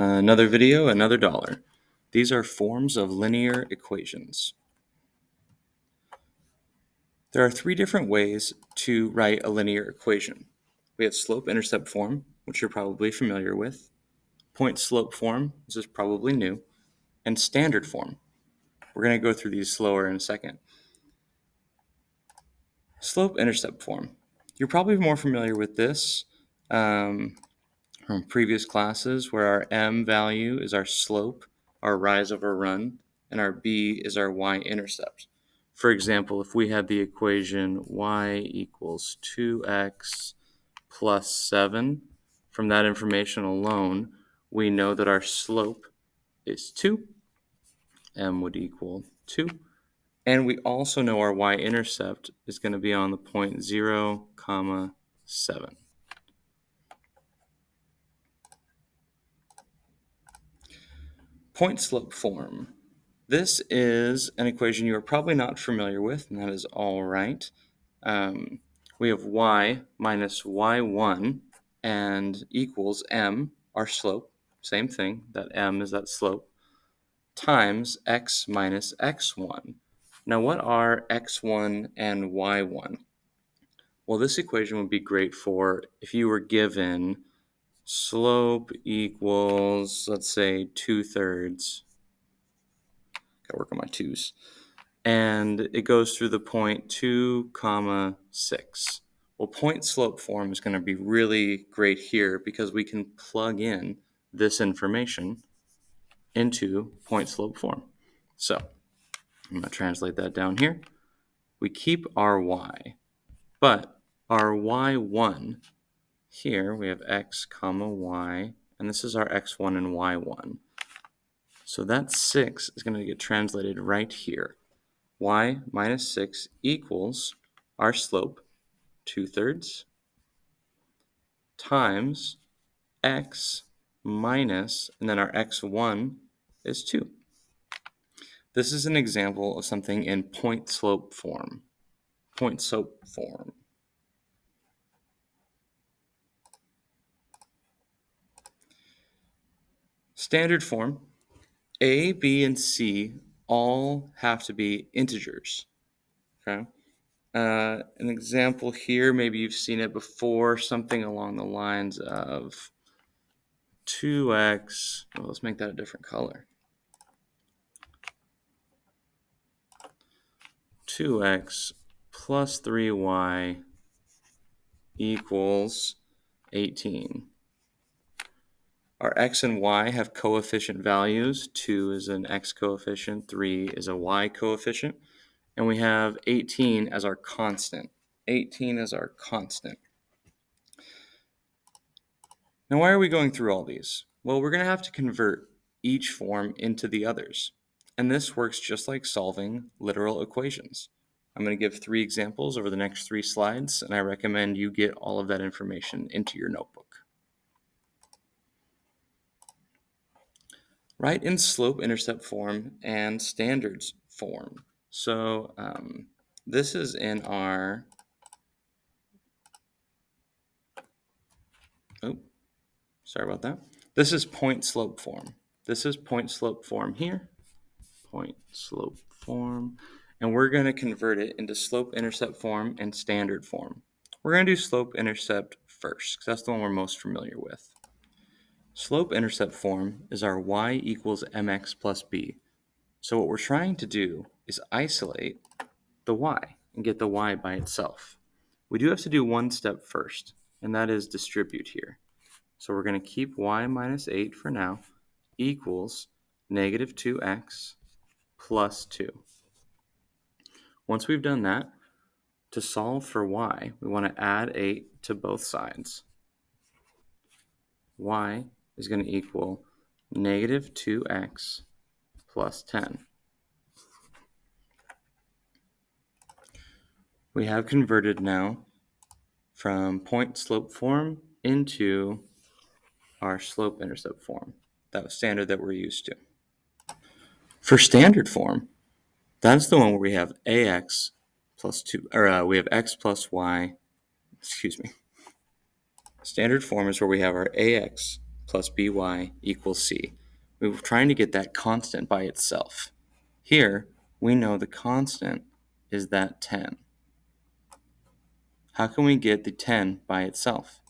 Another video, another dollar. These are forms of linear equations. There are three different ways to write a linear equation. We have slope-intercept form, which you're probably familiar with, point-slope form, this is probably new, and standard form. We're going to go through these slower in a second. Slope-intercept form. You're probably more familiar with this from previous classes where our m value is our slope, our rise over run, and our b is our y-intercept. For example, if we had the equation y equals 2x plus 7, from that information alone, we know that our slope is 2, m would equal 2, and we also know our y-intercept is going to be on the point 0, 7. Point-slope form. This is an equation you are probably not familiar with, and that is all right. We have y minus y1 and equals m, our slope, same thing, that m is that slope, times x minus x1. Now, what are x1 and y1? Well, this equation would be great for if you were given slope equals, let's say, 2/3. Gotta work on my 2's. And it goes through the point 2, 6. Well, point slope form is going to be really great here because we can plug in this information into point slope form. So I'm going to translate that down here. We keep our y, but our y1 here, we have x, y, and this is our x1 and y1. So that 6 is going to get translated right here. Y minus 6 equals our slope, 2/3, times x minus, and then our x1 is 2. This is an example of something in point-slope form. Point-slope form. Standard form. A, B, and C all have to be integers. Okay. An example here, maybe you've seen it before, something along the lines of 2x, well, let's make that a different color. 2x plus 3y equals 18. Our x and y have coefficient values. 2 is an x coefficient, 3 is a y coefficient, and we have 18 as our constant. 18 is our constant. Now, why are we going through all these? Well, we're going to have to convert each form into the others. And this works just like solving literal equations. I'm going to give 3 examples over the next 3 slides, and I recommend you get all of that information into your notebook. Write in slope-intercept form and standards form. So this is in our, sorry about that. This is point-slope form. This is point-slope form here. Point-slope form. And we're going to convert it into slope-intercept form and standard form. We're going to do slope-intercept first, because that's the one we're most familiar with. Slope-intercept form is our y equals mx plus b. So what we're trying to do is isolate the y and get the y by itself. We do have to do one step first, and that is distribute here. So we're going to keep y minus 8 for now equals negative 2x plus 2. Once we've done that, to solve for y, we want to add 8 to both sides. Y is going to equal negative 2x plus 10. We have converted now from point-slope form into our slope-intercept form. That was standard that we're used to. For standard form, that's the one where we have ax plus 2, or we have x plus y, Standard form is where we have our ax plus by equals c. We were trying to get that constant by itself. Here, we know the constant is that 10. How can we get the 10 by itself?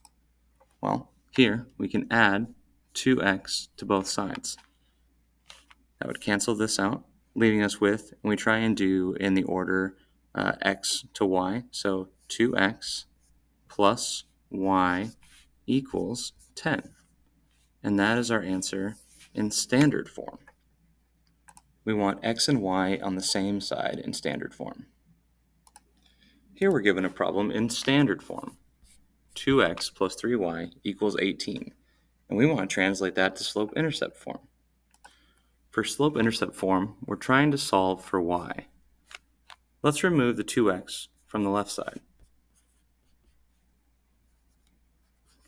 Well, here we can add 2x to both sides. That would cancel this out, leaving us with, and we try and do in the order x to y, so 2x plus y equals 10. And that is our answer in standard form. We want x and y on the same side in standard form. Here we're given a problem in standard form. 2x plus 3y equals 18. And we want to translate that to slope-intercept form. For slope-intercept form, we're trying to solve for y. Let's remove the 2x from the left side,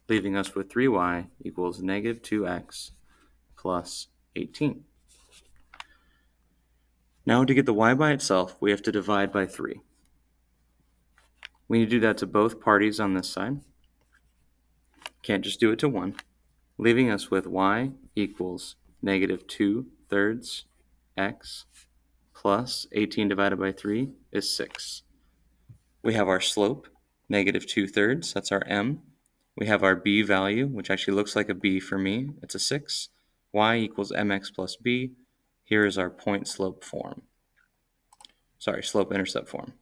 leaving us with 3y equals negative 2x plus 18. Now to get the y by itself, we have to divide by 3. We need to do that to both parties on this side. Can't just do it to one, leaving us with y equals negative 2/3 x plus 18 divided by 3 is 6. We have our slope, negative 2/3, that's our m. We have our b value, which actually looks like a b for me, it's a 6. Y equals mx plus b. Here is our point slope form. Slope-intercept form.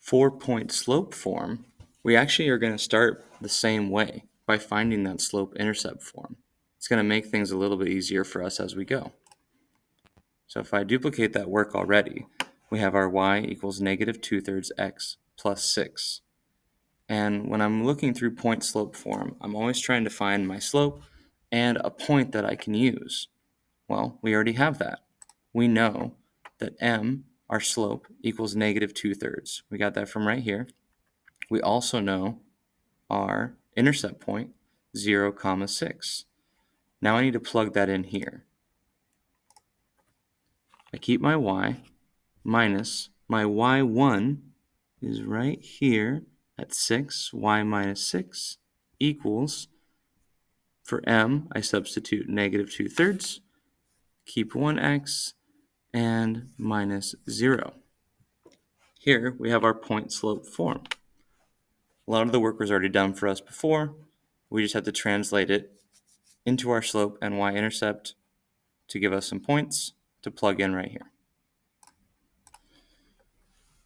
For point slope form, we actually are going to start the same way by finding that slope-intercept form. It's going to make things a little bit easier for us as we go. So if I duplicate that work already, we have our y equals negative 2/3 x plus 6. And when I'm looking through point slope form, I'm always trying to find my slope and a point that I can use. Well, we already have that. We know that m, our slope, equals negative 2/3. We got that from right here. We also know our intercept point, 0, 6. Now I need to plug that in here. I keep my y minus my y1 is right here at 6, y minus 6 equals, for m, I substitute negative 2/3, keep 1x, and minus 0. Here we have our point slope form. A lot of the work was already done for us before. We just have to translate it into our slope and y-intercept to give us some points to plug in right here.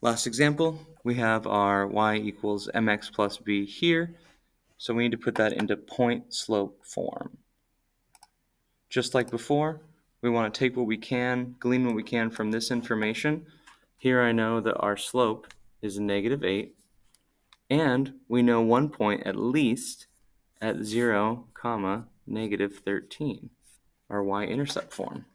Last example, we have our y equals mx plus b here. So we need to put that into point slope form. Just like before, we want to take what we can, glean what we can from this information. Here I know that our slope is negative 8, and we know one point at least at 0, negative 13, our y-intercept form.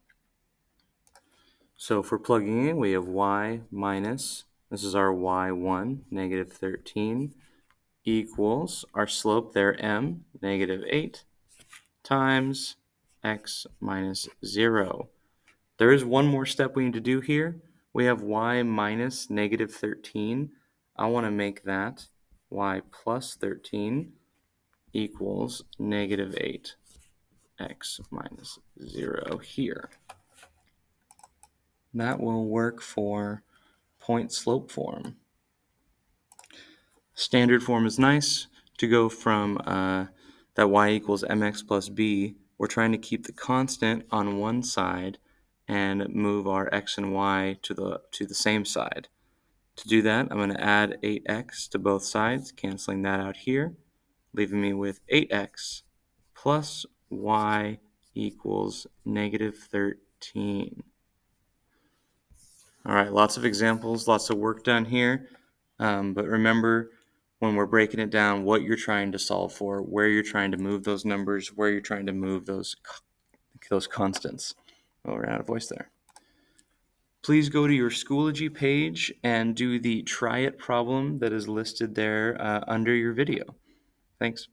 So if we're plugging in, we have y minus, this is our y1, negative 13, equals our slope there, m, negative 8, times x minus 0. There is one more step we need to do here. We have y minus negative 13. I want to make that y plus 13 equals negative 8, x minus 0 here. That will work for point slope form. Standard form is nice. To go from that y equals mx plus b, we're trying to keep the constant on one side and move our x and y to the same side. To do that, I'm going to add 8x to both sides, canceling that out here, leaving me with 8x plus y equals negative 13. All right, lots of examples, lots of work done here. But remember, when we're breaking it down, what you're trying to solve for, where you're trying to move those numbers, where you're trying to move those constants. Oh, we're out of voice there. Please go to your Schoology page and do the try it problem that is listed there under your video. Thanks.